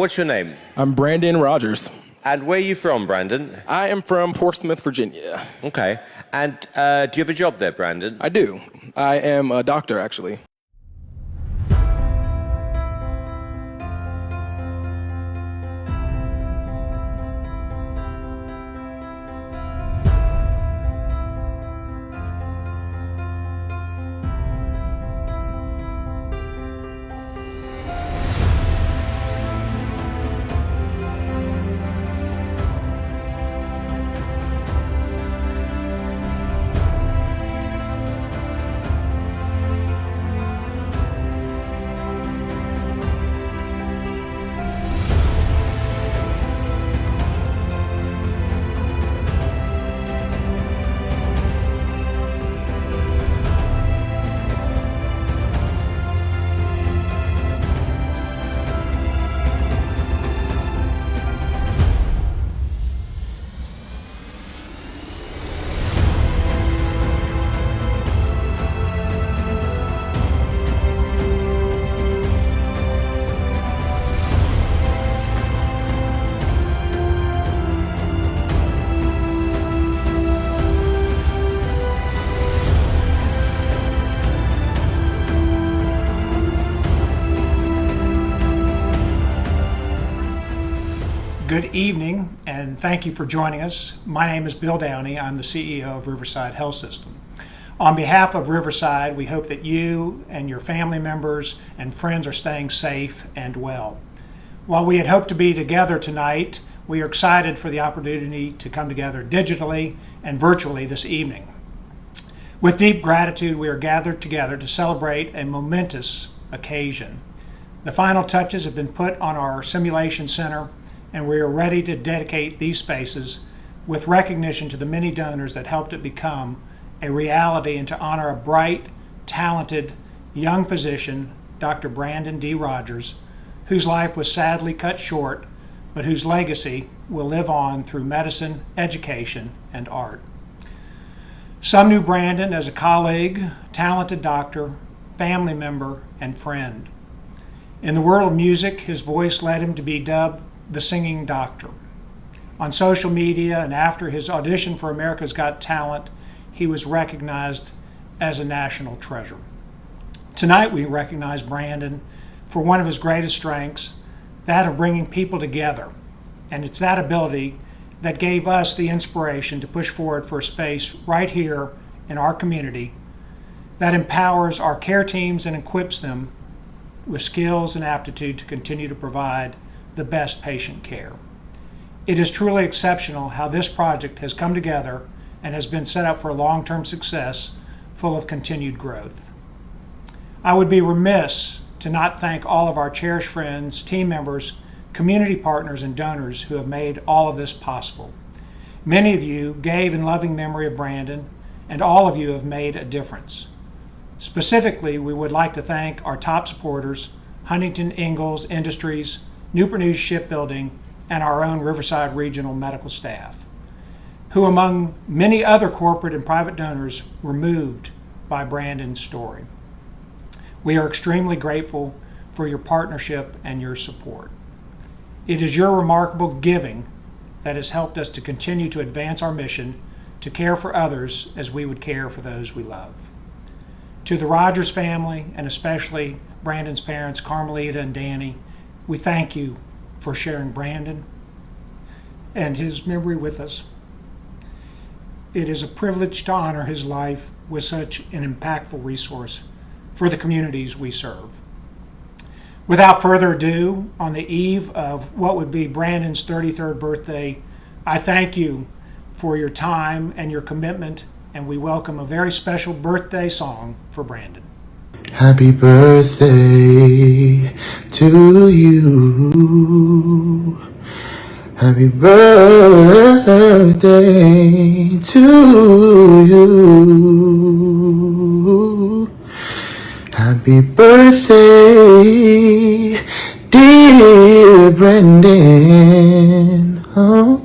What's your name? I'm Brandon Rogers. And where are you from, Brandon? I am from Portsmouth, Virginia. Okay. And do you have a job there, Brandon? I do. I am a doctor, actually. Good evening, and thank you for joining us. My name is Bill Downey. I'm the CEO of Riverside Health System. On behalf of Riverside, we hope that you and your family members and friends are staying safe and well. While we had hoped to be together tonight, we are excited for the opportunity to come together digitally and virtually this evening. With deep gratitude, we are gathered together to celebrate a momentous occasion. The final touches have been put on our simulation center, and we are ready to dedicate these spaces with recognition to the many donors that helped it become a reality, and to honor a bright, talented young physician, Dr. Brandon D. Rogers, whose life was sadly cut short, but whose legacy will live on through medicine, education, and art. Some knew Brandon as a colleague, talented doctor, family member, and friend. In the world of music, his voice led him to be dubbed the Singing Doctor. On social media and after his audition for America's Got Talent, he was recognized as a national treasure. Tonight we recognize Brandon for one of his greatest strengths, that of bringing people together. And it's that ability that gave us the inspiration to push forward for a space right here in our community that empowers our care teams and equips them with skills and aptitude to continue to provide the best patient care. It is truly exceptional how this project has come together and has been set up for long-term success, full of continued growth. I would be remiss to not thank all of our cherished friends, team members, community partners, and donors who have made all of this possible. Many of you gave in loving memory of Brandon, and all of you have made a difference. Specifically, we would like to thank our top supporters, Huntington Ingalls Industries, Newport News Shipbuilding, and our own Riverside Regional Medical staff, who among many other corporate and private donors were moved by Brandon's story. We are extremely grateful for your partnership and your support. It is your remarkable giving that has helped us to continue to advance our mission to care for others as we would care for those we love. To the Rogers family, and especially Brandon's parents, Carmelita and Danny, we thank you for sharing Brandon and his memory with us. It is a privilege to honor his life with such an impactful resource for the communities we serve. Without further ado, on the eve of what would be Brandon's 33rd birthday, I thank you for your time and your commitment, and we welcome a very special birthday song for Brandon. Happy birthday to you. Happy birthday to you. Happy birthday, dear Brandon. Oh,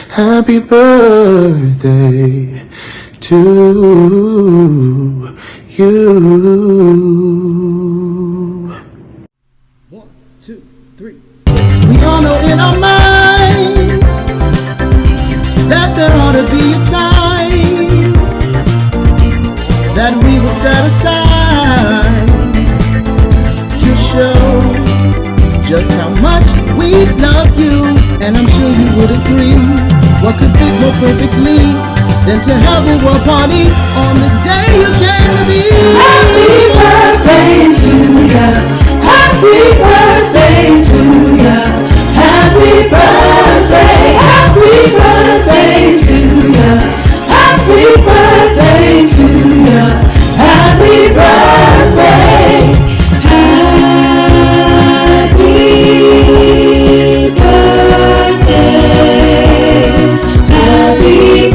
happy birthday to you. 1, 2, 2, 3. We all know in our minds that there ought to be a time that we will set aside to show just how much we love you. And I'm sure you would agree, what could fit more perfectly than to have a world party on the day you came to be. Happy birthday to ya. Happy birthday to ya. Happy birthday. Happy birthday to ya. Happy birthday to ya. Happy birthday. Happy birthday. Happy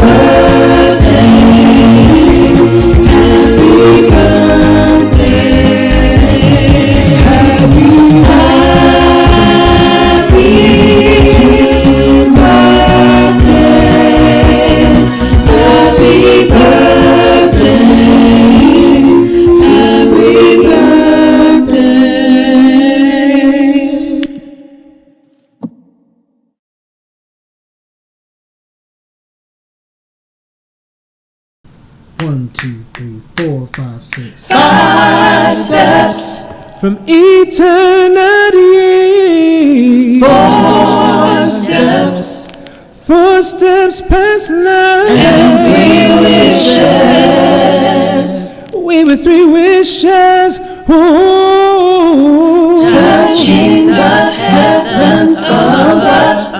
One, two, three, 4, 5, 6. 5 steps. From eternity, 4 steps. 4 steps past life, And 3 wishes. we were 3 wishes. Ooh. Touching the heavens above.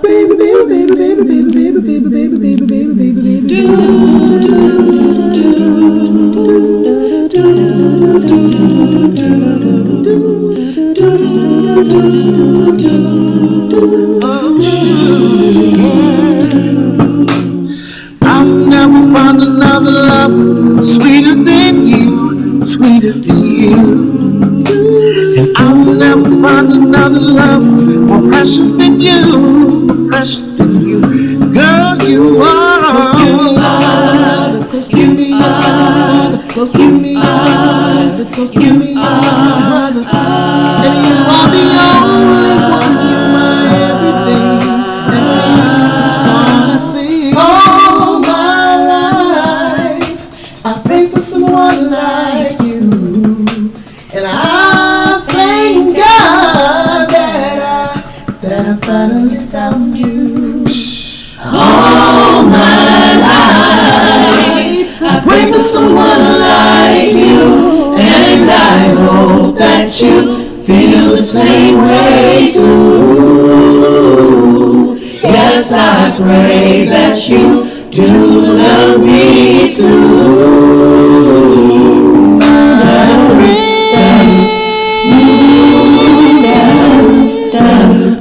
Baby, baby, baby, baby, baby, baby, baby, baby, baby, baby, baby, baby, I've never found another love sweeter than you, sweeter than you. And I'll never find another love more precious than you, more precious than you. Girl, you are. Close to me, close to me, close to me, brother. And you are the only one, you're my everything. And for you, the song I sing all my life. I pray for someone like you. And I thank God that I finally found you. All my life, I pray for someone like you, and I hope that you feel the same way too. Yes, I pray that you do love me too.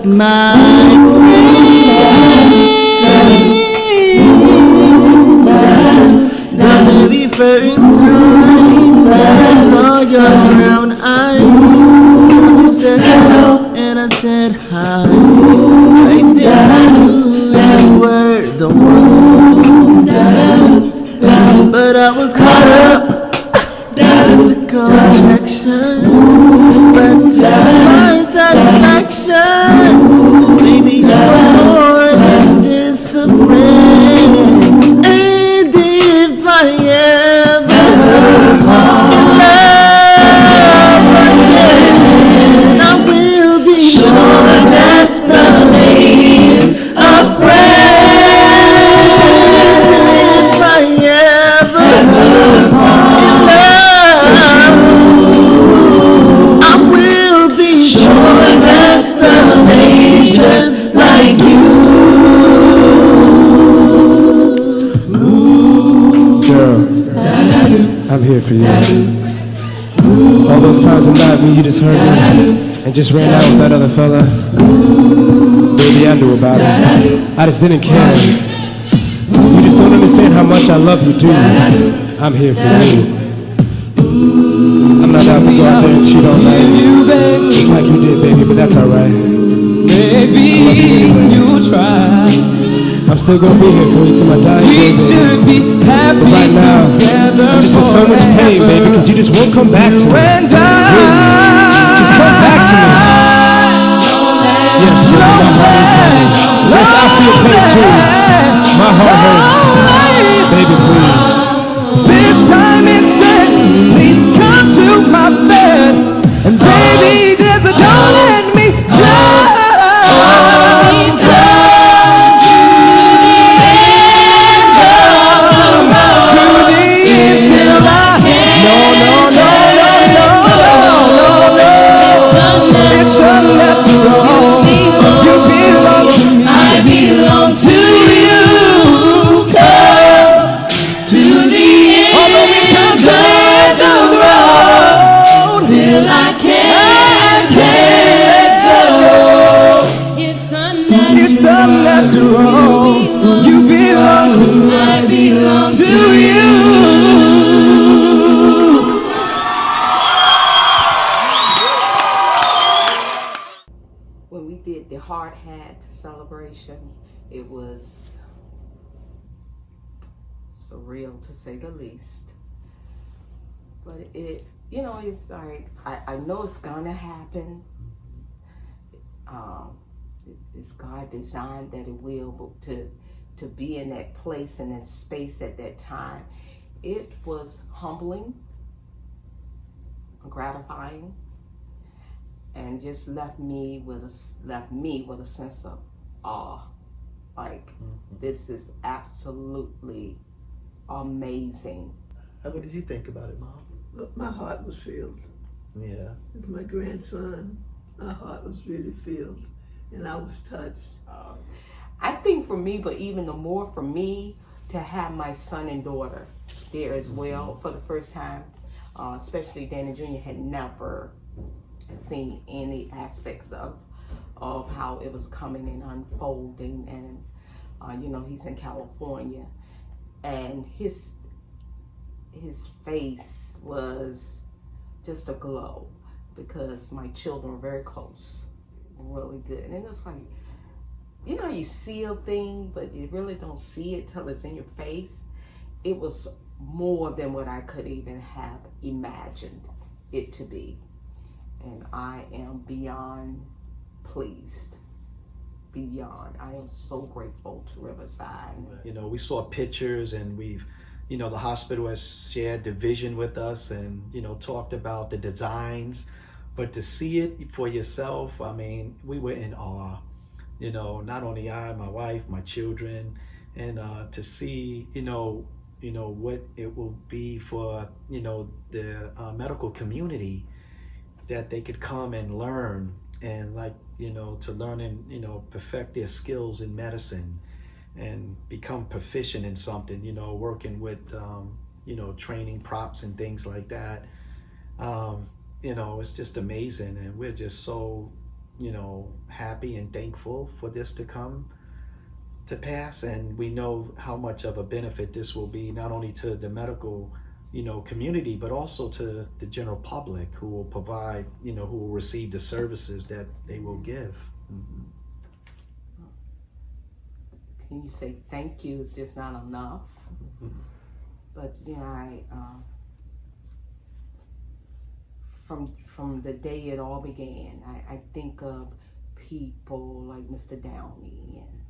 My friend, the very first time that I saw your brown eyes, I said hello and I said hi. I think I knew you were the one, but I was caught up in the connection. But to my satisfaction, baby, you're more than just a friend. And if I ever fall in love again, I will be sure that the lady's a friend. If I ever fall in love, I will be sure that the lady's just like you. Girl, I'm here for you. All those times at night when you just heard me and just ran out with that other fella, baby, I knew about it. I just didn't care. You just don't understand how much I love you, do you? I'm here for you. I'm not out to go out there and cheat all night, just like you did, baby, but that's alright. Maybe you try. I I'm still gonna be here for you till my dying day, baby. should be happy But right now, together I'm just in so much pain, baby, because you just won't come back to me. and Just come back to me. Yes, baby, my heart is heavy. Yes, I feel pain too. My heart hurts. Baby, please. this time instead, please come to my bed. And baby, just don't let me down. You belong to me. I belong to you. When we did the hard hat celebration, it was surreal to say the least. But it, you know, it's like, I know it's gonna happen. It's God designed that it will, but to be in that place and that space at that time, it was humbling, gratifying, and just left me with a sense of awe. Like, this is absolutely amazing. What did you think about it, Mom? Look, my heart was filled. Yeah. With my grandson, my heart was really filled, and I was touched. I think for me, but even the more for me, to have my son and daughter there as well for the first time, especially Danny Jr. had never seen any aspects of how it was coming and unfolding, and you know, he's in California, and his face was just a glow because my children were very close, really good. And it's like, you know, you see a thing, but you really don't see it till it's in your face. It was more than what I could even have imagined it to be. And I am beyond pleased. Beyond. I am so grateful to Riverside. You know, we saw pictures, and we've, you know, the hospital has shared the vision with us and, you know, talked about the designs. But to see it for yourself, I mean, we were in awe. You know, not only I, my wife, my children, and to see, you know, what it will be for, you know, the medical community, that they could come and learn, and, like, you know, to learn and, you know, perfect their skills in medicine and become proficient in something, you know, working with, you know, training props and things like that. You know, it's just amazing, and we're just so, you know, happy and thankful for this to come to pass. And we know how much of a benefit this will be, not only to the medical, you know, community, but also to the general public who will provide, you know, who will receive the services that they will give. Mm-hmm. Can you say thank you? It's just not enough. Mm-hmm. But, you know, from the day it all began, I think of people like Mr. Downey, and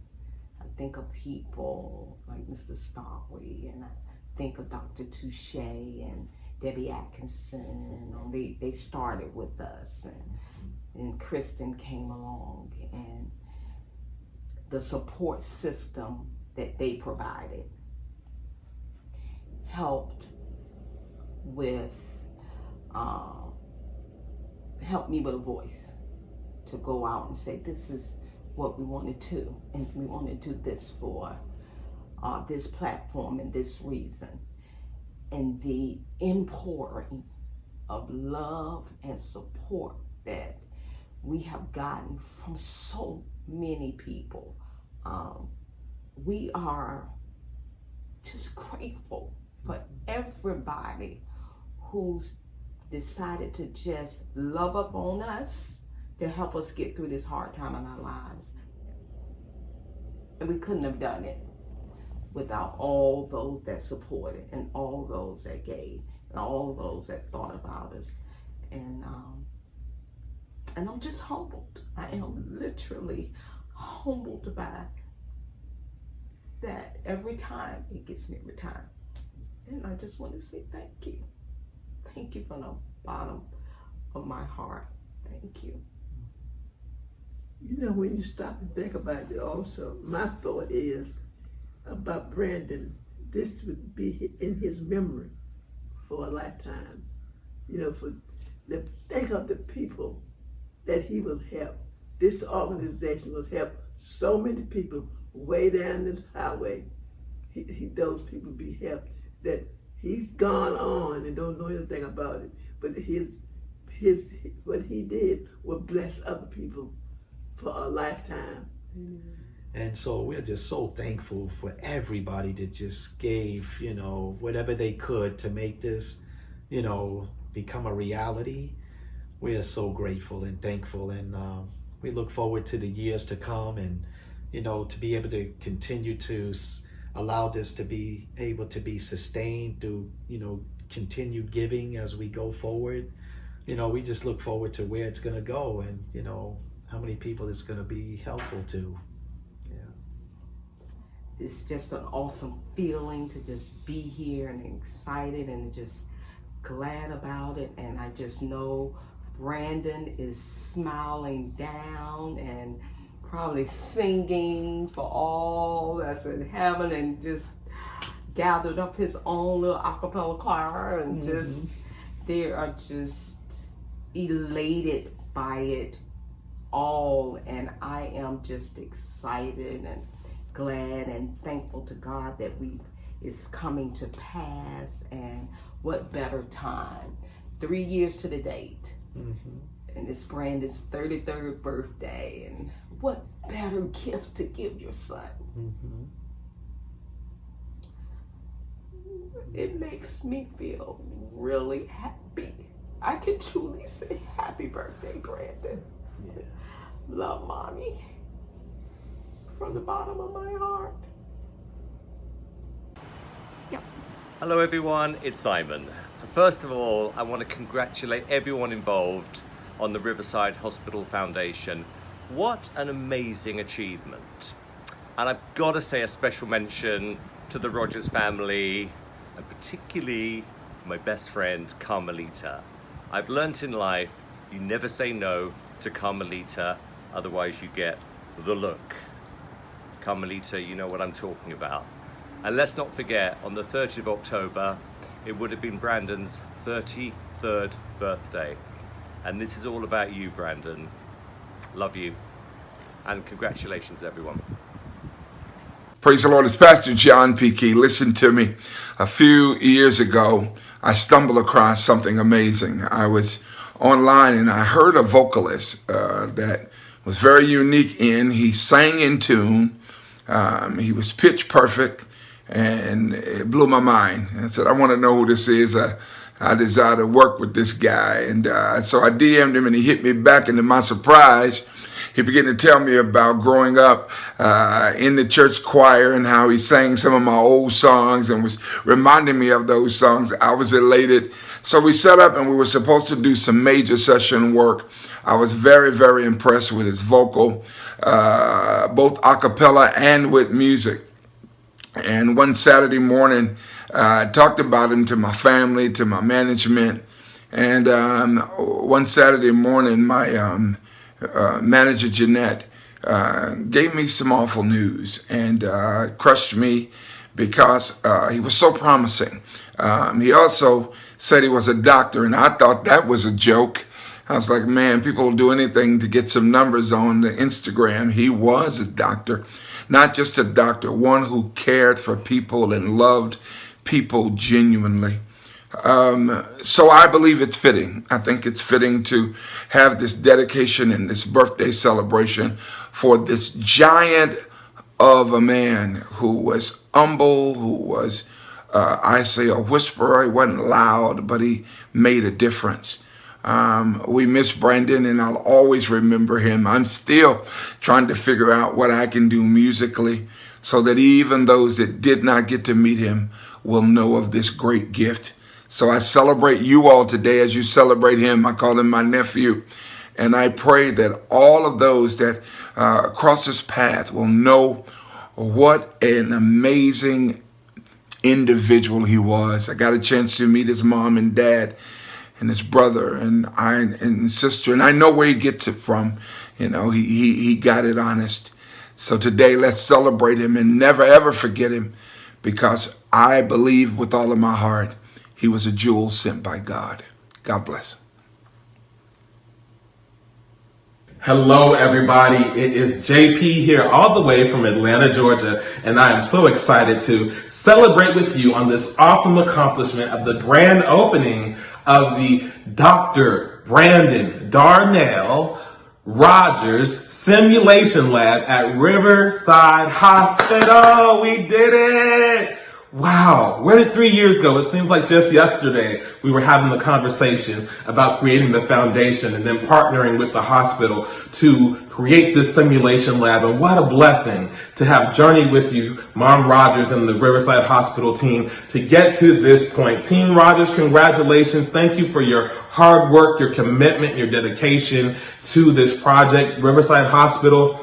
I think of people like Mr. Starway, and I think of Dr. Touche and Debbie Atkinson. And they started with us, and Kristen came along, and the support system that they provided helped me with a voice to go out and say, this is what we want to do, and we want to do this for this platform and this reason. And the impouring of love and support that we have gotten from so many people, we are just grateful for everybody who's decided to just love up on us to help us get through this hard time in our lives. And we couldn't have done it without all those that supported and all those that gave and all those that thought about us. And I'm just humbled. I am literally humbled by that. Every time it gets me every time. And I just want to say thank you. Thank you from the bottom of my heart. Thank you. You know, when you stop and think about it also, my thought is about Brandon, this would be in his memory for a lifetime. You know, think of the people that he will help. This organization will help so many people way down this highway. Those people be helped. That he's gone on and don't know anything about it, but what he did will bless other people for a lifetime. And so we're just so thankful for everybody that just gave, you know, whatever they could to make this, you know, become a reality. We are so grateful and thankful, and we look forward to the years to come, and, you know, to be able to continue to allow this to be able to be sustained through, you know, continued giving as we go forward. You know, we just look forward to where it's going to go, and, you know, how many people it's going to be helpful to. It's just an awesome feeling to just be here and excited and just glad about it. And I just know Brandon is smiling down and probably singing for all that's in heaven, and just gathered up his own little a cappella choir, and just, they are just elated by it all. And I am just excited and glad and thankful to God that it's coming to pass. And what better time, 3 years to the date, and it's Brandon's 33rd birthday, and what better gift to give your son. It makes me feel really happy. I can truly say happy birthday, Brandon. Love, Mommy, from the bottom of my heart. Hello everyone, it's Simon. First of all, I want to congratulate everyone involved on the Riverside Hospital Foundation. What an amazing achievement. And I've got to say a special mention to the Rogers family, and particularly my best friend, Carmelita. I've learnt in life, you never say no to Carmelita, otherwise you get the look. Carmelita, you know what I'm talking about. And let's not forget, on the 30th of October, it would have been Brandon's 33rd birthday. And this is all about you, Brandon. Love you. And congratulations, everyone. Praise the Lord. It's Pastor John P. Key. Listen to me. A few years ago, I stumbled across something amazing. I was online and I heard a vocalist that was very unique he sang in tune. He was pitch perfect, and it blew my mind. I said, I want to know who this is. I desire to work with this guy. And so I DM'd him, and he hit me back, and to my surprise, he began to tell me about growing up in the church choir and how he sang some of my old songs and was reminding me of those songs. I was elated. So we set up, and we were supposed to do some major session work. I was very, very impressed with his vocal, both a cappella and with music. And one Saturday morning, I talked about him to my family, to my management. And one Saturday morning, my manager, Jeanette, gave me some awful news, and crushed me because he was so promising. He also said he was a doctor, and I thought that was a joke. I was like, man, people will do anything to get some numbers on the Instagram. He was a doctor, not just a doctor, one who cared for people and loved people genuinely. So I believe it's fitting. I think it's fitting to have this dedication and this birthday celebration for this giant of a man who was humble, who was, I say, a whisperer. He wasn't loud, but he made a difference. We miss Brandon, and I'll always remember him. I'm still trying to figure out what I can do musically so that even those that did not get to meet him will know of this great gift. So I celebrate you all today as you celebrate him. I call him my nephew. And I pray that all of those that cross his path will know what an amazing individual he was. I got a chance to meet his mom and dad and his brother and sister, and I know where he gets it from. You know, he got it honest. So today, let's celebrate him and never ever forget him, because I believe with all of my heart he was a jewel sent by God. God bless. Hello, everybody. It is JP here all the way from Atlanta, Georgia, and I am so excited to celebrate with you on this awesome accomplishment of the grand opening of the Dr. Brandon Darnell Rogers Simulation Lab at Riverside Hospital. We did it! Wow, where did 3 years go? It seems like just yesterday we were having the conversation about creating the foundation and then partnering with the hospital to create this simulation lab. And what a blessing to have journeyed with you, Mom Rogers and the Riverside Hospital team, to get to this point. Team Rogers, congratulations. Thank you for your hard work, your commitment, your dedication to this project. Riverside Hospital,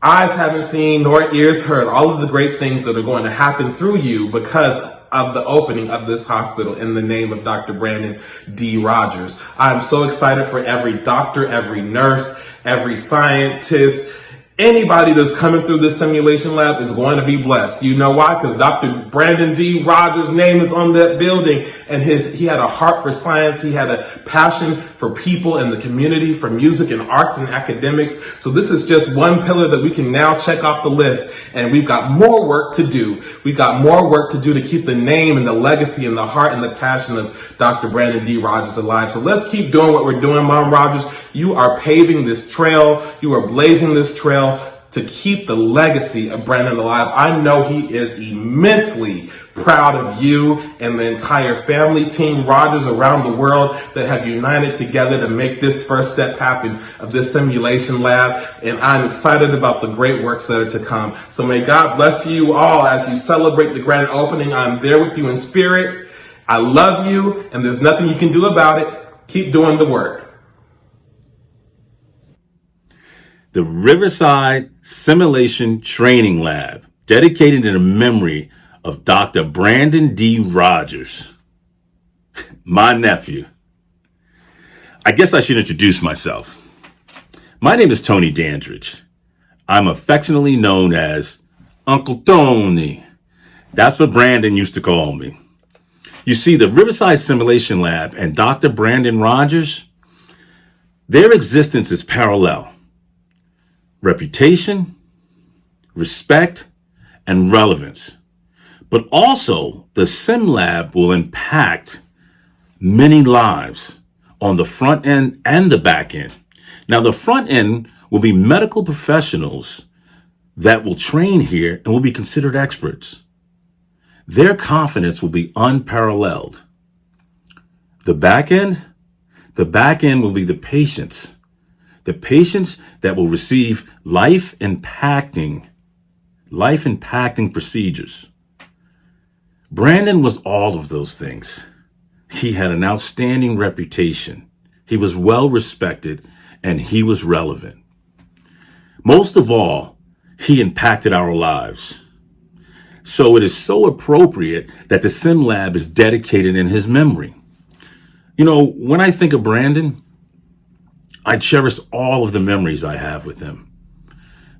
eyes haven't seen nor ears heard all of the great things that are going to happen through you because of the opening of this hospital in the name of Dr. Brandon D. Rogers. I'm so excited for every doctor, every nurse, every scientist, anybody that's coming through this simulation lab is going to be blessed. You know why? Because Dr. Brandon D. Rogers' name is on that building, and he had a heart for science. He had a passion for people in the community, for music and arts and academics. So this is just one pillar that we can now check off the list, and we've got more work to do. We've got more work to do to keep the name and the legacy and the heart and the passion of Dr. Brandon D. Rogers alive. So let's keep doing what we're doing, Mom Rogers. You are paving this trail. You are blazing this trail to keep the legacy of Brandon alive. I know he is immensely proud of you and the entire family, Team Rogers around the world that have united together to make this first step happen of this simulation lab. And I'm excited about the great works that are to come. So may God bless you all as you celebrate the grand opening. I'm there with you in spirit. I love you, and there's nothing you can do about it. Keep doing the work. The Riverside Simulation Training Lab, dedicated in the memory of Dr. Brandon D. Rogers, my nephew. I guess I should introduce myself. My name is Tony Dandridge. I'm affectionately known as Uncle Tony. That's what Brandon used to call me. You see, the Riverside Simulation Lab and Dr. Brandon Rogers, their existence is parallel. Reputation, respect, and relevance. But also, the Sim Lab will impact many lives on the front end and the back end. Now, the front end will be medical professionals that will train here and will be considered experts. Their confidence will be unparalleled. The back end will be the patients that will receive life-impacting procedures. Brandon was all of those things. He had an outstanding reputation. He was well respected, and he was relevant. Most of all, he impacted our lives. So it is so appropriate that the Sim Lab is dedicated in his memory. You know, when I think of Brandon, I cherish all of the memories I have with him.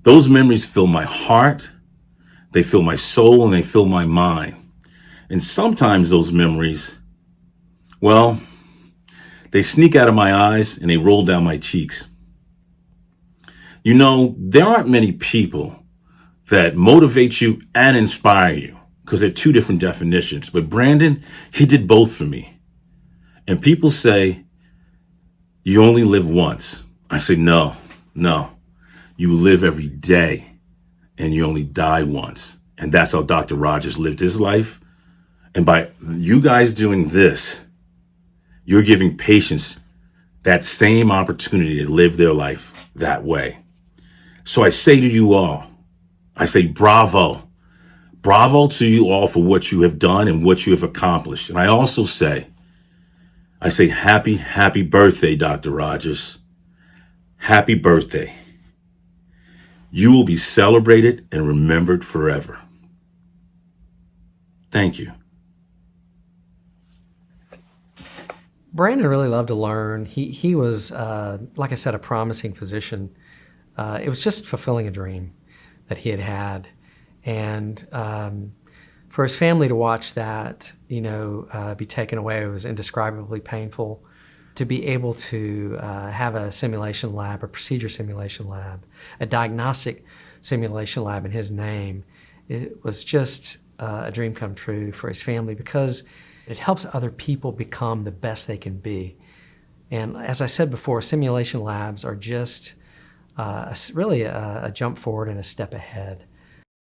Those memories fill my heart, they fill my soul, and they fill my mind. And sometimes those memories, well, they sneak out of my eyes and they roll down my cheeks. You know, there aren't many people that motivate you and inspire you, because they're two different definitions. But Brandon, he did both for me. And people say, you only live once. I say, no. You live every day and you only die once. And that's how Dr. Rogers lived his life. And by you guys doing this, you're giving patients that same opportunity to live their life that way. So I say to you all, I say bravo. Bravo to you all for what you have done and what you have accomplished. And I also say, happy, happy birthday, Dr. Rogers. Happy birthday. You will be celebrated and remembered forever. Thank you. Brandon really loved to learn. He was, like I said, a promising physician. It was just fulfilling a dream that he had had. And for his family to watch that, be taken away, it was indescribably painful. To be able to have a simulation lab, a procedure simulation lab, a diagnostic simulation lab in his name, it was just a dream come true for his family because it helps other people become the best they can be. And as I said before, simulation labs are just really a jump forward and a step ahead.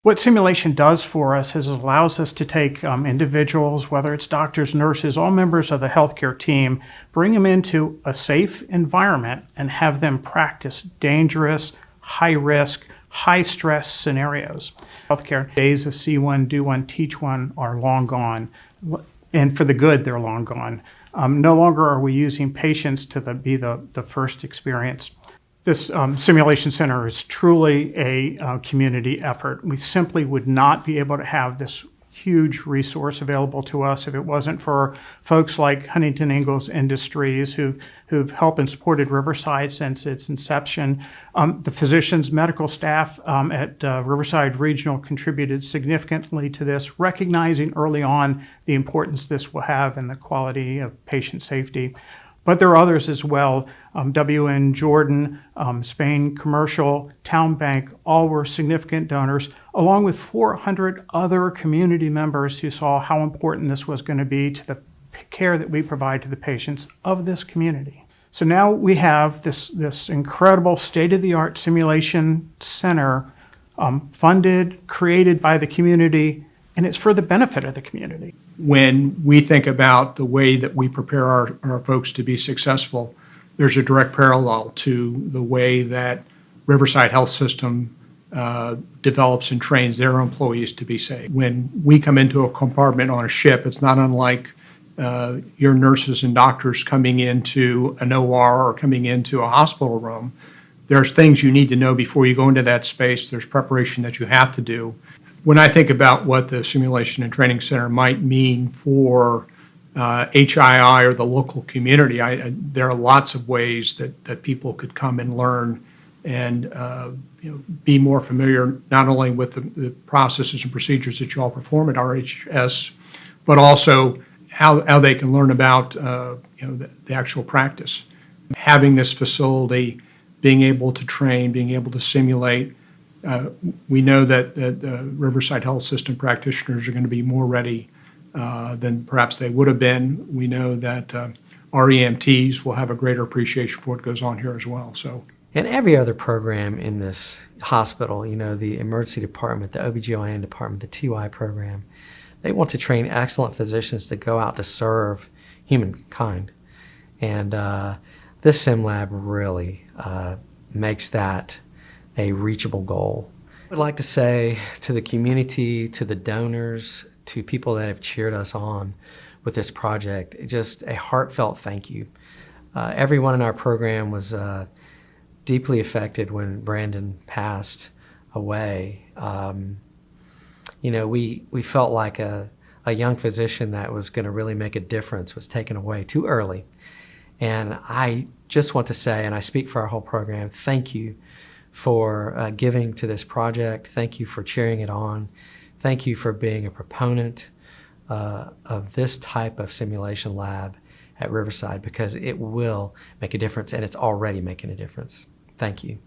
What simulation does for us is it allows us to take individuals, whether it's doctors, nurses, all members of the healthcare team, bring them into a safe environment and have them practice dangerous, high-risk, high-stress scenarios. Healthcare days of see one, do one, teach one are long gone. And for the good, they're long gone. No longer are we using patients to be the first experience. This simulation center is truly a community effort. We simply would not be able to have this huge resource available to us if it wasn't for folks like Huntington Ingalls Industries who've helped and supported Riverside since its inception. The physicians, medical staff at Riverside Regional contributed significantly to this, recognizing early on the importance this will have in the quality of patient safety. But there are others as well. WN Jordan, Spain Commercial, Town Bank, all were significant donors, along with 400 other community members who saw how important this was going to be to the care that we provide to the patients of this community. So now we have this incredible state-of-the-art simulation center funded, created by the community, and it's for the benefit of the community. When we think about the way that we prepare our folks to be successful, there's a direct parallel to the way that Riverside Health System develops and trains their employees to be safe. When we come into a compartment on a ship, it's not unlike your nurses and doctors coming into an OR or coming into a hospital room. There's things you need to know before you go into that space. There's preparation that you have to do. When I think about what the Simulation and Training Center might mean for HII or the local community, there are lots of ways that people could come and learn and be more familiar not only with the processes and procedures that you all perform at RHS, but also how they can learn about the actual practice. Having this facility, being able to train, being able to simulate. We know that Riverside Health System practitioners are going to be more ready than perhaps they would have been. We know that our EMTs will have a greater appreciation for what goes on here as well. And every other program in this hospital, the emergency department, the OBGYN department, the TY program, they want to train excellent physicians to go out to serve humankind. And this sim lab really makes that a reachable goal. I'd like to say to the community, to the donors, to people that have cheered us on with this project, just a heartfelt thank you. Everyone in our program was deeply affected when Brandon passed away. We felt like a young physician that was going to really make a difference was taken away too early. And I just want to say, and I speak for our whole program, thank you for giving to this project. Thank you for cheering it on. Thank you for being a proponent of this type of simulation lab at Riverside, because it will make a difference, and it's already making a difference. Thank you.